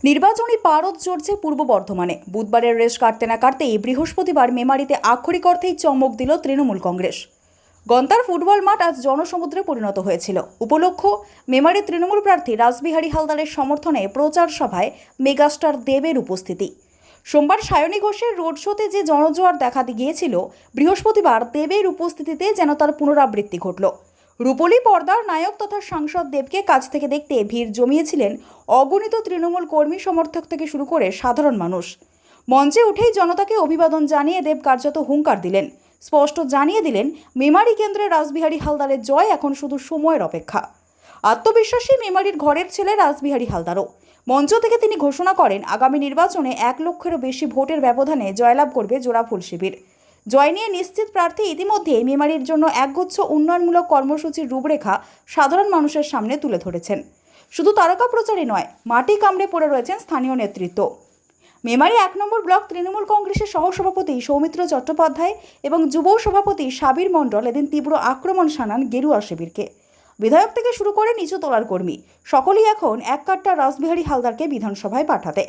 নির্বাচনী পারদ চড়ছে পূর্ব বর্ধমানে। বুধবারের রেশ কাটতে না কাটতেই বৃহস্পতিবার মেমারিতে আক্ষরিক অর্থেই চমক দিল তৃণমূল কংগ্রেস। গন্তার ফুটবল মাঠ আজ জনসমুদ্রে পরিণত হয়েছিল। উপলক্ষ মেমারি তৃণমূল প্রার্থী রাসবিহারী হালদারের সমর্থনে প্রচার সভায় মেগাস্টার দেবের উপস্থিতি। সোমবার সায়নী ঘোষের রোড শোতে যে জনজোয়ার দেখা গিয়েছিল, বৃহস্পতিবার দেবের উপস্থিতিতে যেন তার পুনরাবৃত্তি ঘটল। রূপলী পর্দার নায়ক তথা সাংসদ দেবকে কাছ থেকে দেখতে ভিড় জমিয়েছিলেন অগণিত তৃণমূল কর্মী সমর্থক থেকে শুরু করে সাধারণ মানুষ। মঞ্চে উঠেই জনতাকে অভিবাদন জানিয়ে দেব কার্যত হুঙ্কার দিলেন, স্পষ্ট জানিয়ে দিলেন মেমারি কেন্দ্রে রাসবিহারী হালদারের জয় এখন শুধু সময়ের অপেক্ষা। আত্মবিশ্বাসী মেমারির ঘরের ছেলে রাসবিহারী হালদারও। মঞ্চ থেকে তিনি ঘোষণা করেন, আগামী নির্বাচনে 1 লক্ষেরও বেশি ভোটের ব্যবধানে জয়লাভ করবে জোড়াফুল শিবির। জয় নিয়ে নিশ্চিত প্রার্থী ইতিমধ্যে মেমারির জন্য একগুচ্ছ উন্নয়নমূলক কর্মসূচির রূপরেখা সাধারণ মানুষের সামনে তুলে ধরেছেন। শুধু তারকা প্রচারই নয়, মাটি কামড়ে পড়ে রয়েছেন স্থানীয় নেতৃত্ব। মেমারি 1 নম্বর ব্লক তৃণমূল কংগ্রেসের সহসভাপতি সৌমিত্র চট্টোপাধ্যায় এবং যুব সভাপতি সাবির মণ্ডল এদিন তীব্র আক্রমণ শানান গেরুয়া শিবিরকে। বিধায়ক থেকে শুরু করে নিচু তলার কর্মী সকলেই এখন এক কাট্টা রাসবিহারী হালদারকে বিধানসভায় পাঠাতে।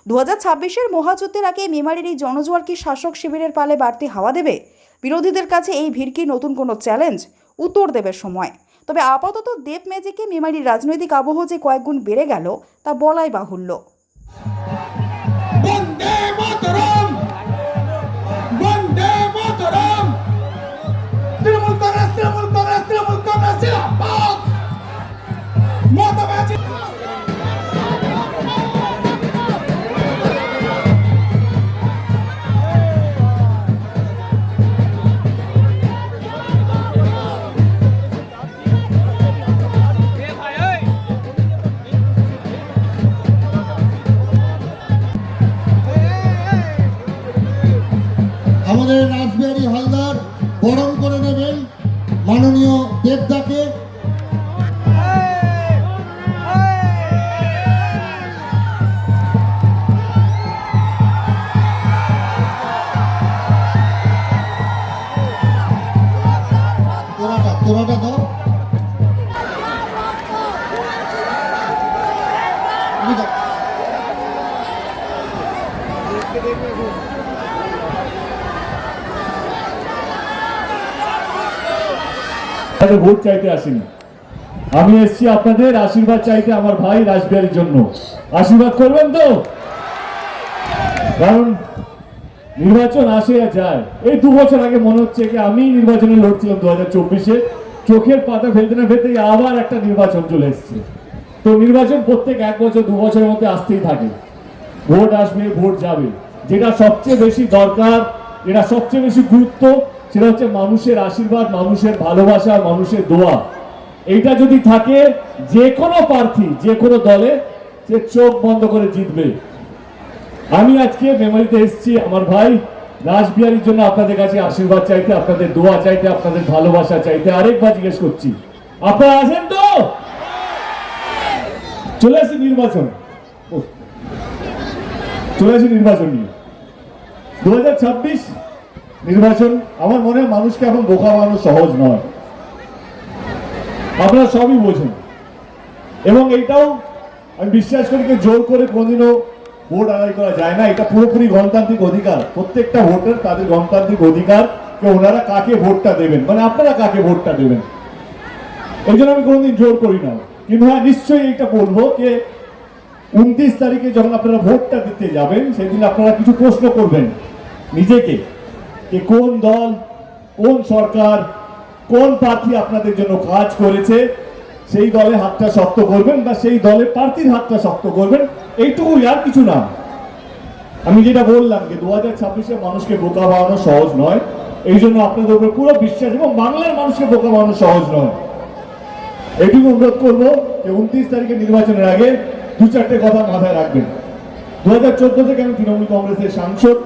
2026-এর মহাযুদ্ধের আগে মেমারির এই জনজোয়ার কি শাসক শিবিরের পালে বাড়তি হাওয়া দেবে? বিরোধীদের কাছে এই ভিড় কি নতুন কোনো চ্যালেঞ্জ? উত্তর দেবে সময়। তবে আপাতত দেব ম্যাজিকে মেমারির রাজনৈতিক আবহ যে কয়েকগুণ বেড়ে গেল তা বলাই বাহুল্য। বন্দে মাতরম, বন্দে মাতরম। তৃণমূল কংগ্রেস, তৃণমূল কংগ্রেস, তৃণমূল কংগ্রেস জিন্দাবাদ। মমতা ব্যানার্জি আমাদের রাসবিহারী হালদার বরণ করে নেবেন মাননীয় দেবদাকে। তোরাটা দাও। ভোট চাইতে আসিনি, আমি এসেছি আপনাদের আশীর্বাদ চাইতে আমার ভাই রাসবিহারীর জন্য। আশীর্বাদ করবেন তো? কারণ নির্বাচন আসে আর যায়। এই 2 বছর আগে মনে হচ্ছে কি আমি নির্বাচনে লড়ছিলাম 2024-এ, চোখের পাতা ফেলতে না ফেলতে আবার একটা নির্বাচন চলে এসছে। তো নির্বাচন প্রত্যেক 1 বছর 2 বছরের মধ্যে আসতেই থাকে। ভোট আসবে, ভোট যাবে। যেটা সবচেয়ে বেশি দরকার, যেটা সবচেয়ে বেশি গুরুত্ব, সেটা হচ্ছে মানুষের আশীর্বাদ, মানুষের ভালোবাসা, মানুষের দোয়া। এইটা যদি থাকে, যে কোনো প্রার্থী যে কোনো দলে সে চোখ বন্ধ করে জিতবে। আমি আজকে মেমারিতে এসেছি আমার ভাই রাসবিহারীর জন্য আপনাদের কাছে আশীর্বাদ চাইতে, আপনাদের দোয়া চাইতে, আপনাদের ভালোবাসা চাইতে। আরেকবার জিজ্ঞেস করছি, আপনারা আছেন তো? চলে আসি নির্বাচন, চলে আসি নির্বাচন নিয়ে। 2026 নির্বাচন আমার মনে হয় মানুষকে এখন বোকা বানানো সহজ নয়, আপনারা সবই বোঝেন। এবং এইটাও আমি বিশ্বাস করি যে জোর করে কোনোদিনও ভোট আদায় করা যায় না। এটা পুরোপুরি গণতান্ত্রিক অধিকার, প্রত্যেকটা ভোটার তাদের গণতান্ত্রিক অধিকার যে ওনারা কাকে ভোটটা দেবেন, মানে আপনারা কাকে ভোটটা দেবেন। এই জন্য আমি কোনোদিন জোর করি না। কিন্তু হ্যাঁ, নিশ্চয়ই এইটা বলবো যে 29 তারিখে যখন আপনারা ভোটটা দিতে যাবেন, সেদিন আপনারা কিছু প্রশ্ন করবেন নিজেকে, যে কোন দল, কোন সরকার, কোন প্রার্থী আপনাদের জন্য কাজ করেছে, সেই দলে হাতটা শক্ত করবেন বা সেই দলের প্রার্থীর হাতটা শক্ত করবেন। এইটুকুই, আর কিছু না। আমি যেটা বললাম যে 2026-এ মানুষকে বোকা বানানো সহজ নয়, এই জন্য আপনাদের উপরে পুরো বিশ্বাস, এবং বাংলার মানুষকে বোকা বানানো সহজ নয়। এইটুকু অনুরোধ করবো যে 29 তারিখে নির্বাচনের আগে 2-4টে কথা মাথায় রাখবেন। 2014 থেকে আমি তৃণমূল কংগ্রেসের সাংসদ।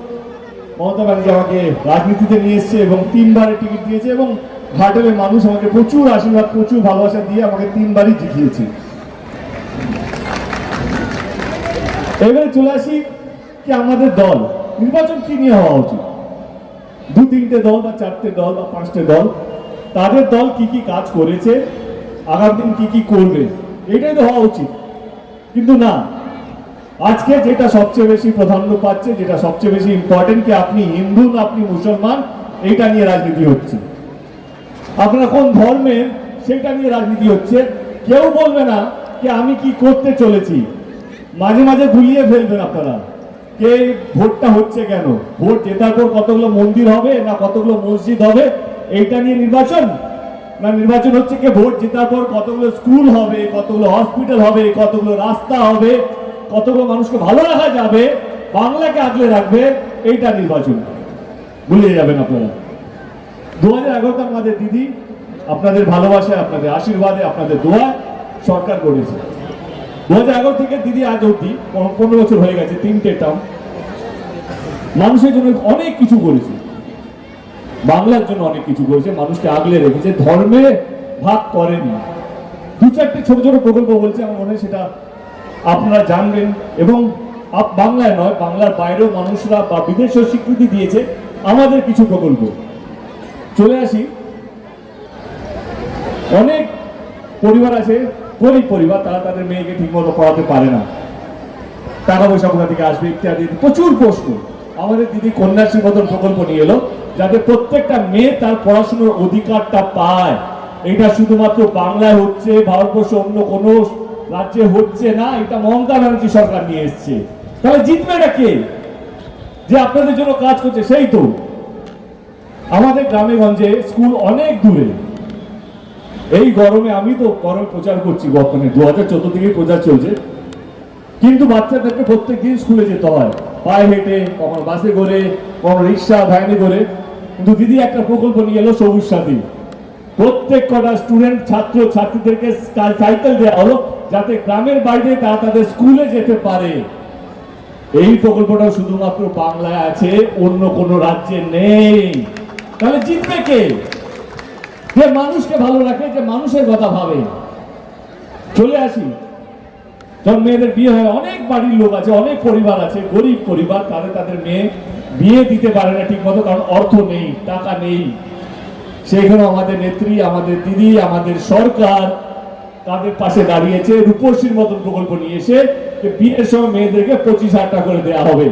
মমতা ব্যানার্জি আমাকে রাজনীতিতে নিয়ে এসছে এবং 3বারের টিকিট দিয়েছে, এবং ঘাটেলের মানুষ আমাকে প্রচুর আশীর্বাদ, প্রচুর ভালোবাসা দিয়ে আমাকে 3বারই জিতিয়েছে। এবারে চলে আসি কি আমাদের দল নির্বাচন কি নিয়ে হওয়া উচিত। 2-3টে দল বা 4টে দল বা 5টে দল, তাদের দল কি কি কাজ করেছে, আগামী দিন কি কি করবে, এটাই তো হওয়া উচিত। কিন্তু না, আজকে যেটা সবচেয়ে বেশি প্রাধান্য পাচ্ছে, যেটা সবচেয়ে বেশি ইম্পর্টেন্ট, কি আপনি হিন্দু না আপনি মুসলমান, এইটা নিয়ে রাজনীতি হচ্ছে। আপনারা কোন ধর্মের সেটা নিয়ে রাজনীতি হচ্ছে। কেউ বলবে না যে আমি কি করতে চলেছি। মাঝে মাঝে গুলিয়ে ফেলবেন আপনারা কে ভোটটা হচ্ছে কেন, ভোট জেতার পর কতগুলো মন্দির হবে না কতগুলো মসজিদ হবে, এইটা নিয়ে নির্বাচন না নির্বাচন হচ্ছে কি ভোট জেতার পর কতগুলো স্কুল হবে, কতগুলো হসপিটাল হবে, কতগুলো রাস্তা হবে, কতগুলো মানুষকে ভালো রাখা যাবে, বাংলাকে আগলে রাখবে, এইটা নির্বাচন। ভুলিয়ে যাবেন আপনারা। 2011তে আমাদের দিদি আপনাদের ভালোবাসায়, আপনাদের আশীর্বাদে, আপনাদের দোয়ায় সরকার গড়েছে। 2011 থেকে দিদি আজ অব্দি 15 বছর হয়ে গেছে, 3টে টার্ম, মানুষের জন্য অনেক কিছু করেছে, বাংলার জন্য অনেক কিছু করেছে, মানুষকে আগলে রেখেছে, ধর্মে ভাগ করেনি। 2-4টে ছোট ছোট প্রকল্প বলছে, আমার মনে হয় সেটা আপনারা জানবেন। এবং বাংলায় নয়, বাংলার বাইরেও মানুষরা বা বিদেশেও স্বীকৃতি দিয়েছে আমাদের কিছু প্রকল্প। চলে আসি, অনেক পরিবার আছে গরিব পরিবার, তারা তাদের মেয়েকে ঠিকমতো পড়াতে পারে না, টাকা পয়সা কোথা থেকে আসবে ইত্যাদি প্রচুর প্রশ্ন। আমাদের দিদি কন্যাশ্রী মতন প্রকল্প নিয়ে এলো, যাতে প্রত্যেকটা মেয়ে তার পড়াশোনার অধিকারটা পায়। এটা শুধুমাত্র বাংলায় হচ্ছে, ভারতবর্ষ অন্য কোনো রাজ্যে হচ্ছে না, এটা মমতা ব্যানার্জি সরকার নিয়ে এসছে। তাহলে জিতবে এটা কে, যে আপনাদের জন্য কাজ করছে? সেই তো। আমাদের গ্রামে গঞ্জে স্কুল অনেক দূরে, এই গরমে আমি তো গরমে প্রচার করছি, বর্তমানে 2014 থেকে প্রচার চলছে, কিন্তু বাচ্চাদেরকে প্রত্যেক দিন স্কুলে যেতে হয়, পায়ে হেঁটে, কখনো বাসে করে, কখনো রিক্সা ভ্যানে করে। কিন্তু দিদি একটা প্রকল্প নিয়ে এলো, সবুজ সাথী। প্রত্যেক কটা স্টুডেন্ট ছাত্র ছাত্রীদেরকে সাইকেল দেওয়া হলো, যাতে গ্রামের বাইরে তারা তাদের স্কুলে যেতে পারে। এই প্রকল্পটা শুধুমাত্র বাংলায় আছে, অন্য কোনো রাজ্যে নেই। তাহলে জিতবে কে, যে মানুষকে ভালো রাখে, যে মানুষের কথা ভাবে। চলে আসি, যখন মেয়েদের বিয়ে হয়, অনেক বাড়ির লোক আছে, অনেক পরিবার আছে, গরিব পরিবার, তাদের মেয়ে বিয়ে দিতে পারে না ঠিক মতো, কারণ অর্থ নেই, টাকা নেই। সেখানে আমাদের নেত্রী, আমাদের দিদি, আমাদের সরকার তাদের পাশে দাঁড়িয়েছে, রূপশ্রীর মতন প্রকল্প নিয়ে এসে বিয়ের সময় মেয়েদেরকে 25,000 টাকা করে দেওয়া হবে।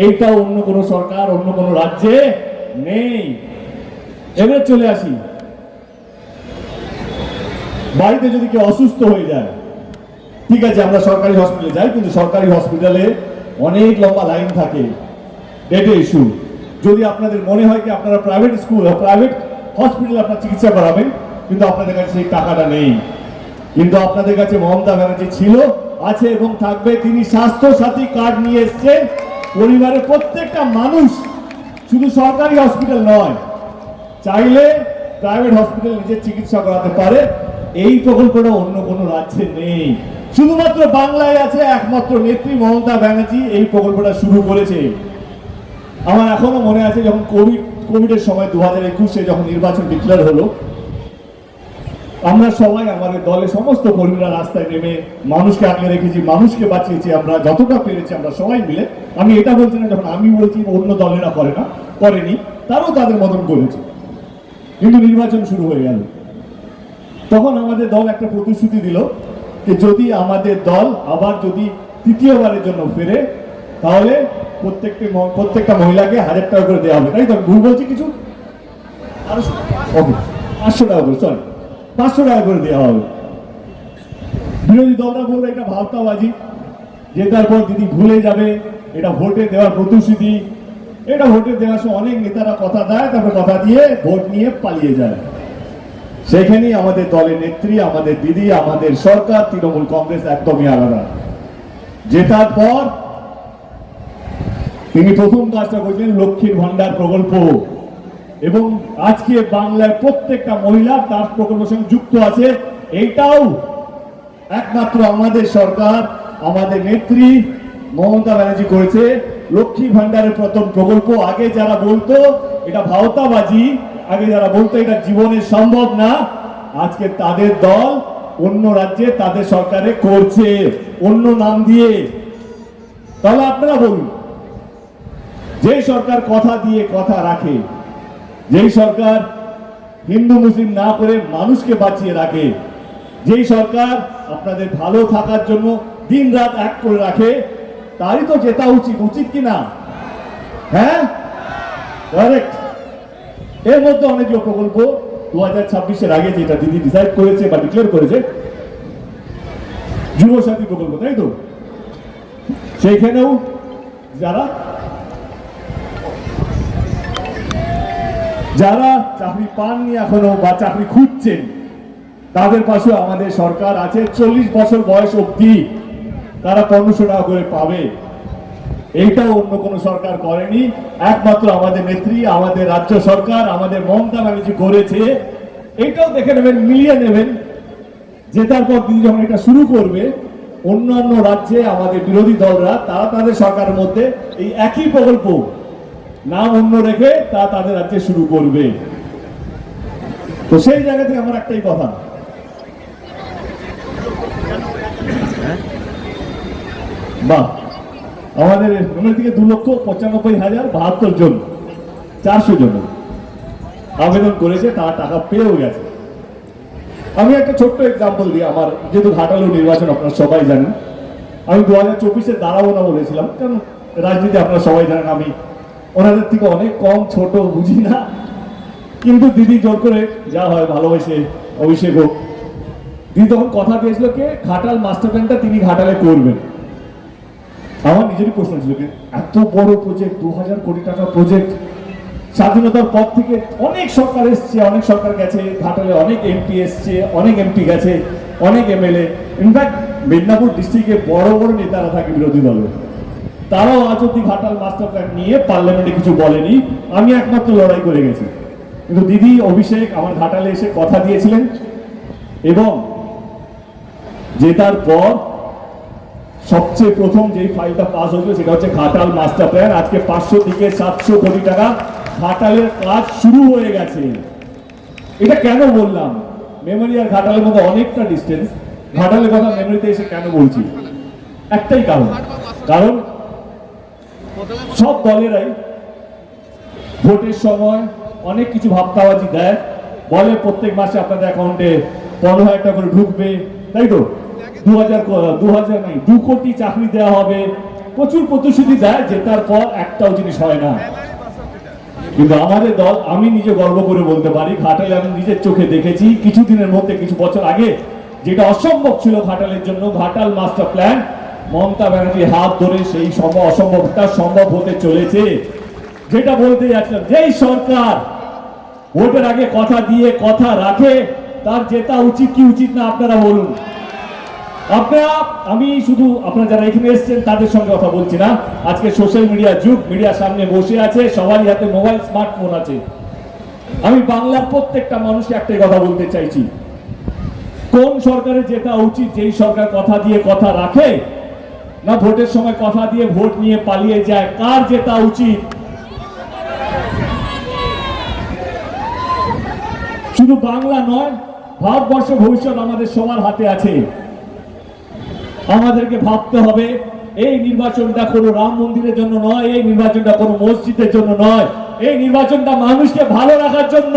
এইটা অন্য কোনো সরকার, অন্য কোনো রাজ্যে নেই। এবার চলে আসি, বাড়িতে যদি কেউ অসুস্থ হয়ে যায়, ঠিক আছে আমরা সরকারি হসপিটালে যাই, কিন্তু সরকারি হসপিটালে অনেক লম্বা লাইন থাকে, ডেটে ইস্যু। যদি আপনাদের মনে হয় কি আপনারা প্রাইভেট স্কুল, প্রাইভেট হসপিটালে আপনার চিকিৎসা করাবেন, কিন্তু আপনাদের কাছে সেই টাকাটা নেই। কিন্তু আপনাদের কাছে মমতা ব্যানার্জি ছিল, আছে এবং থাকবে। তিনি স্বাস্থ্য সাথী কার্ড নিয়ে এসছেন, পরিবারের প্রত্যেকটা মানুষ, শুধু সরকারি হসপিটাল নয়, চাইলে প্রাইভেট হসপিটাল নিজের চিকিৎসা করাতে পারে। এই প্রকল্পটা অন্য কোনো রাজ্যে নেই, শুধুমাত্র বাংলায় আছে। একমাত্র নেত্রী মমতা ব্যানার্জি এই প্রকল্পটা শুরু করেছে। আমার এখনো মনে আছে, যখন কোভিডের সময় 2021-এ যখন নির্বাচন ডিক্লেয়ার হলো, আমরা সবাই, আমাদের দলের সমস্ত কর্মীরা রাস্তায় নেমে মানুষকে আগলে রেখেছি, মানুষকে বাঁচিয়েছি আমরা যতটা পেরেছি, আমরা সবাই মিলে। আমি এটা বলছি না, যখন আমি বলছি অন্য দলেরা করে না, করেনি, তারাও তাদের মতন করেছে। কিন্তু নির্বাচন শুরু হয়ে গেল, তখন আমাদের দল একটা প্রতিশ্রুতি দিল যে যদি আমাদের দল আবার যদি তৃতীয়বারের জন্য ফেরে, তাহলে প্রত্যেকটা মহিলাকে 1000 টাকা করে দেওয়া হবে। তাই তো? ভুল বলছি কিছু? 500 টাকা করে, সরি 500 টাকা করে দেওয়া হবে। বিরোধী দলরা বলবে এটা ভাবতাবাজি, জেতার পর দিদি ভুলে যাবে, এটা ভোটে দেওয়ার প্রতিশ্রুতি। এটা ভোটে দেওয়ার সময় অনেক নেতারা কথা দেয়, তারপরে কথা দিয়ে ভোট নিয়ে পালিয়ে যায়। সেখানেই আমাদের দলের নেত্রী, আমাদের দিদি, আমাদের সরকার, তৃণমূল কংগ্রেস একদমই আলাদা। জেতার পর তিনি প্রথম কাজটা করেছিলেন লক্ষ্মীর ভান্ডার প্রকল্প, এবং আজকে বাংলার প্রত্যেকটা মহিলা তার প্রকল্পের সঙ্গে যুক্ত আছে। এইটাও একমাত্র আমাদের সরকার, আমাদের নেত্রী মমতা ব্যানার্জি করেছে। লক্ষ্মী ভান্ডারের প্রথম প্রকল্প, আগে যারা বলতো এটা ভাওতাবাজি, আগে যারা বলতো এটা জীবনে সম্ভব না, আজকে তাদের দল অন্য রাজ্যে তাদের সরকারে করছে অন্য নাম দিয়ে। তাহলে আপনারা বলুন, যেই সরকার কথা দিয়ে কথা রাখে, যেই সরকার হিন্দু মুসলিম না করে মানুষকে বাঁচিয়ে রাখে, যেই সরকার আপনাদের ভালো থাকার জন্য দিন রাত এক করে রাখে, তারই তো জেতা উচিত, উচিত কি না? হ্যাঁ, কারেক্ট। এর মধ্যে অনেকগুলো প্রকল্প 2026-এর আগে যেটা দিদি ডিসাইড করেছে বা ডিক্লেয়ার করেছে, যুবসাথী প্রকল্প, তাই তো? সেইখানেও যারা যারা চাকরি পাননি এখনো বা চাকরি খুঁজছেন, তাদের পাশে আমাদের সরকার আছে। 40 বছর বয়স অবধি তারা 1500 টাকা করে পাবে। এইটাও অন্য কোনো সরকার করেনি, একমাত্র আমাদের নেত্রী, আমাদের রাজ্য সরকার, আমাদের মমতা ব্যানার্জি করেছে। এইটাও দেখে নেবেন, মিলিয়ে নেবেন। জেতার পর দিদি যখন এটা শুরু করবে, অন্যান্য রাজ্যে আমাদের বিরোধী দলরা তারা তাদের সরকারের মধ্যে এই একই প্রকল্প নাম অন্য রেখে তা তাদের রাজ্যে শুরু করবে। তো সেই জায়গা থেকে আমার একটাই কথা, বাহ, আমাদের মনের দিকে 2,95,072 জন, 400 জন আবেদন করেছে, তারা টাকা পেয়েও গেছে। আমি একটা ছোট্ট এক্সাম্পল দিই। আমার যেহেতু ঘাটালো নির্বাচন আপনারা সবাই জানেন, আমি 2024-এ দাঁড়াবো না বলেছিলাম, কারণ রাজনীতি আপনারা সবাই জানেন আমি ওনাদের থেকে অনেক কম, ছোট, বুঝি না। কিন্তু দিদি জোর করে যা হয় ভালোবেসে অভিষেক হোক, দিদি তখন কথা দিয়েছিল কে ঘাটাল মাস্টার প্ল্যানটা তিনি ঘাটালে করবেন। আমার নিজেরই প্রশ্ন ছিল, এত বড় প্রজেক্ট, 2000 কোটি টাকা প্রজেক্ট, স্বাধীনতার পর থেকে অনেক সরকার এসছে, অনেক সরকার গেছে, ঘাটালে অনেক এমপি এসছে, অনেক এমপি গেছে, অনেক এমএলএ, ইনফ্যাক্ট মেদিনীপুর ডিস্ট্রিক্টে বড় বড় নেতারা থাকে বিরোধী দলের, তারাও আজ অব্দি ঘাটাল মাস্টার প্ল্যান নিয়ে পার্লামেন্টে কিছু বলেনি। আমি একমাত্র লড়াই করে গেছি। কিন্তু দিদি অভিষেক আমার ঘাটালে এসে কথা দিয়েছিলেন, এবং জেতার পর সবচেয়ে প্রথম যেই ফাইলটা পাস হয়েছিল সেটা হচ্ছে ঘাটাল মাস্টার প্ল্যান। আজকে 500 থেকে 700 কোটি টাকা ঘাটালের কাজ শুরু হয়ে গেছে। এটা কেন বললাম? মেমোরি আর ঘাটালের মধ্যে অনেকটা ডিস্টেন্স। ঘাটালের কথা মেমোরিতে এসে কেন বলছি? একটাই কারণ, কারণ সব দলেরাই ভোটের সময় অনেক কিছু ভাবতাবাজি দেয়, বলে প্রত্যেক মাসে আপনাদের অ্যাকাউন্টে 15,000 টাকা করে ঢুকবে, তাই তো? 2 কোটি চাকরি দেওয়া হবে, প্রচুর প্রতিশ্রুতি দেয়, জেতার পর একটাও জিনিস হয় না। কিন্তু আমাদের দল, আমি নিজে গর্ব করে বলতে পারি, ঘাটালে আমি নিজের চোখে দেখেছি কিছুদিনের মধ্যে, কিছু বছর আগে যেটা অসম্ভব ছিল ঘাটালের জন্য, ঘাটাল মাস্টার প্ল্যান মমতা ব্যানার্জির হাত ধরে সেই অসম্ভবটা সম্ভব হতে চলেছে। যেটা বলতে যাচ্ছিলাম, যেই সরকার ভোটের আগে কথা দিয়ে কথা রাখে, তার জেতা উচিত কি উচিত না আপনারা বলুন। আমি শুধু আপনারা যারা এখানে এসেছেন তাদের সঙ্গে কথা বলছি না। আজকে সোশ্যাল মিডিয়া যুগ, মিডিয়ার সামনে বসে আছে, সবারই হাতে মোবাইল, স্মার্টফোন আছে। আমি বাংলার প্রত্যেকটা মানুষকে একটাই কথা বলতে চাইছি, কোন সরকারের জেতা উচিত? যেই সরকার কথা দিয়ে কথা রাখে, না ভোটের সময় কথা দিয়ে ভোট নিয়ে পালিয়ে যায়? কার জেতা উচিত? শুধু বাংলা নয়, ভারতবর্ষের ভবিষ্যৎ আমাদের সবার হাতে আছে। আমাদেরকে ভাবতে হবে, এই নির্বাচনটা কোনো রাম মন্দিরের জন্য নয়, এই নির্বাচনটা কোনো মসজিদের জন্য নয়, এই নির্বাচনটা মানুষকে ভালো রাখার জন্য,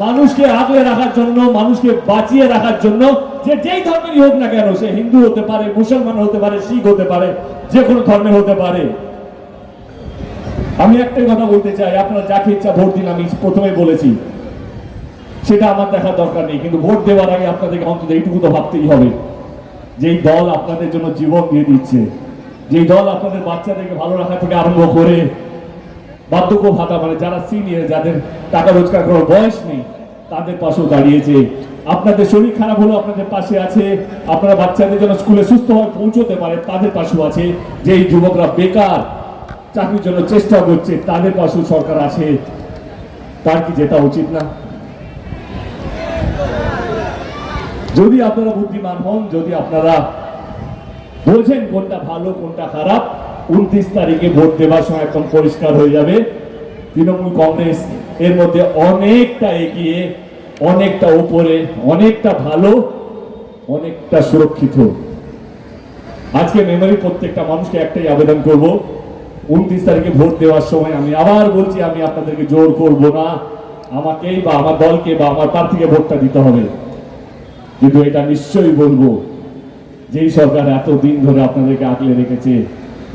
মানুষকে আগলে রাখার জন্য, মানুষকে বাঁচিয়ে রাখার জন্য। যে যেই ধর্মেরই হোক না কেন, সে হিন্দু হতে পারে, মুসলমান হতে পারে, শিখ হতে পারে, যে কোনো ধর্মের হতে পারে। আমি একটাই কথা বলতে চাই, আপনারা যাকে ইচ্ছা ভোট দিন, আমি প্রথমে বলেছি সেটা আমার দেখার দরকার নেই, কিন্তু ভোট দেওয়ার আগে আপনাদেরকে অন্তত এইটুকু তো ভাবতেই হবে, যেই দল আপনাদের জন্য জীবন দিয়ে দিচ্ছে, যেই দল আপনাদের বাচ্চাদেরকে ভালো রাখা থেকে আরম্ভ করে বার্ধক্য ভাতা, মানে যারা সিনিয়র, যাদের টাকা রোজগার করার বয়স নেই, তাদের পাশেও দাঁড়িয়েছে। আপনাদের শরীর খারাপ হলেও আপনাদের পাশে আছে, আপনারা বাচ্চাদের জন্য স্কুলে সুস্থভাবে পৌঁছতে পারে তাদের পাশেও আছে। যেই যুবকরা বেকার, চাকরির জন্য চেষ্টা করছে, তাদের পাশেও সরকার আছে। তার কি জেতা উচিত না? যদি আপনারা বুদ্ধিমান হন, যদি আপনারা বোঝেন কোনটা ভালো কোনটা খারাপ, 29 তারিখে ভোট দেওয়ার সময় একদম পরিষ্কার হয়ে যাবে। তৃণমূল কংগ্রেস এর মধ্যে অনেকটা এগিয়ে, অনেকটা উপরে, অনেকটা ভালো, অনেকটা সুরক্ষিত। আজকে মেমোরি প্রত্যেকটা মানুষকে একটাই আবেদন করব, 29 তারিখে ভোট দেওয়ার সময় আমি আবার বলছি, আমি আপনাদেরকে জোর করব না আমাকেই বা আমার দলকে বা আমার প্রার্থীকে ভোটটা দিতে হবে, কিন্তু এটা নিশ্চয়ই বলবো যেই সরকার এত দিন ধরে আপনাদেরকে আগলে রেখেছে,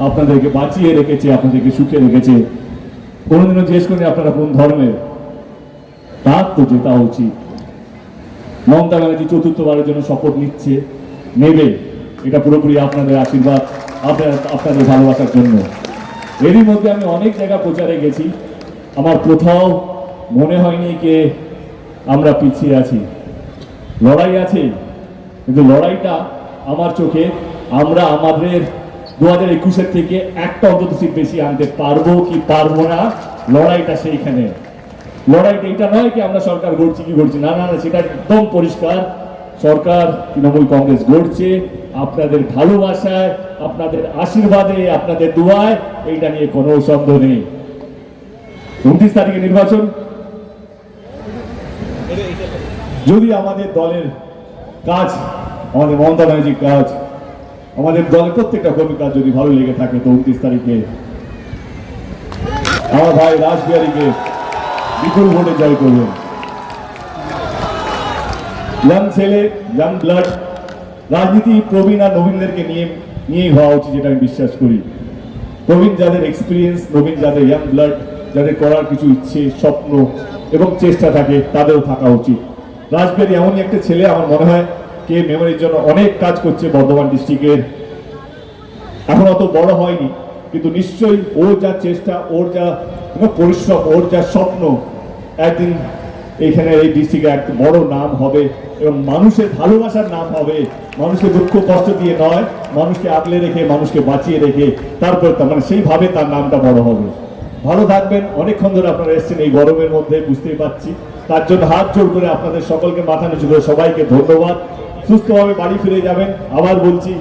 আপনাদেরকে বাঁচিয়ে রেখেছে, আপনাদেরকে সুখে রেখেছে, কোনোদিনও জিজ্ঞেস করেনি আপনারা কোন ধর্মের, তার তো জেতা উচিত। মমতা ব্যানার্জি চতুর্থবারের জন্য শপথ নিচ্ছে, নেবে, এটা পুরোপুরি আপনাদের আশীর্বাদ, আপনাদের ভালোবাসার জন্য। এরই মধ্যে আমি অনেক জায়গা প্রচারে গেছি, আমার কোথাও মনে হয়নি যে আমরা পিছিয়ে আছি। লড়াই আছে, কিন্তু লড়াইটা আমার চোখে আমরা আমাদের 2021-এর থেকে একটা অন্তত সিট বেশি আনতে পারবো কি পারবো না, লড়াইটা সেইখানে। লড়াইটা এটা নয় কি আমরা সরকার গড়ছি কি গড়ছি না, না না, সেটা একদম পরিষ্কার। সরকার তৃণমূল কংগ্রেস গড়ছে আপনাদের ভালোবাসায়, আপনাদের আশীর্বাদে, আপনাদের দোয়ায়, এইটা নিয়ে কোনো সন্দেহ নেই। 29 তারিখে নির্বাচন, যদি আমাদের দলের কাজ, আমাদের মমতা ব্যানার্জির কাজ, আমাদের দলের প্রত্যেকটা কর্মীর কাজ যদি ভালো লেগে থাকে, তো 29 তারিখে আমার ভাই রাসবিহারীকে বিপুল ভোটে জয় করবেন। ইয়াং ছেলে, ইয়াং ব্লাড, রাজনীতি প্রবীণ আর নবীনদেরকে নিয়েই হওয়া উচিত, যেটা আমি বিশ্বাস করি। প্রবীণ যাদের এক্সপিরিয়েন্স, নবীন যাদের ইয়াং ব্লাড, যাদের করার কিছু ইচ্ছে, স্বপ্ন এবং চেষ্টা থাকে, তাদেরও থাকা উচিত। রাসবিহারী এমনই একটা ছেলে, আমার মনে হয় কে মেমোরির জন্য অনেক কাজ করছে বর্ধমান ডিস্ট্রিক্টের। এখন অত বড় হয়নি, কিন্তু নিশ্চয়ই ওর যা চেষ্টা, ওর যা পরিশ্রম, ওর যা স্বপ্ন, একদিন এইখানে এই ডিস্ট্রিক্টে একটা বড় নাম হবে এবং মানুষের ভালোবাসার নাম হবে। মানুষকে দুঃখ কষ্ট দিয়ে নয়, মানুষকে আগলে রেখে, মানুষকে বাঁচিয়ে রেখে, তারপর মানে সেইভাবে তার নামটা বড় হবে। ভালো থাকবেন। অনেকক্ষণ ধরে আপনারা এসেছেন এই গরমের মধ্যে, বুঝতেই পারছি, তার জন্য হাত জোর করে আপনাদের সকলকে মাথা নিচু করে সবাইকে ধন্যবাদ। সুস্থভাবে বাড়ি ফিরে যাবেন। আবার বলছি,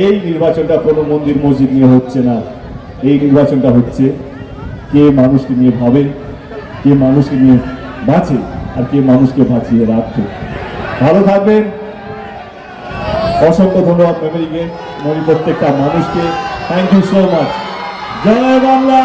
এই নির্বাচনটা কোনো মন্দির মসজিদ নিয়ে হচ্ছে না, এই নির্বাচনটা হচ্ছে কে মানুষকে নিয়ে ভাবে, কে মানুষকে নিয়ে বাঁচে, আর কে মানুষকে বাঁচিয়ে রাখবে। ভালো থাকবেন। অসংখ্য ধন্যবাদ মেমোরিকে, প্রত্যেকটা মানুষকে। Thank you so much. জয় বাংলা।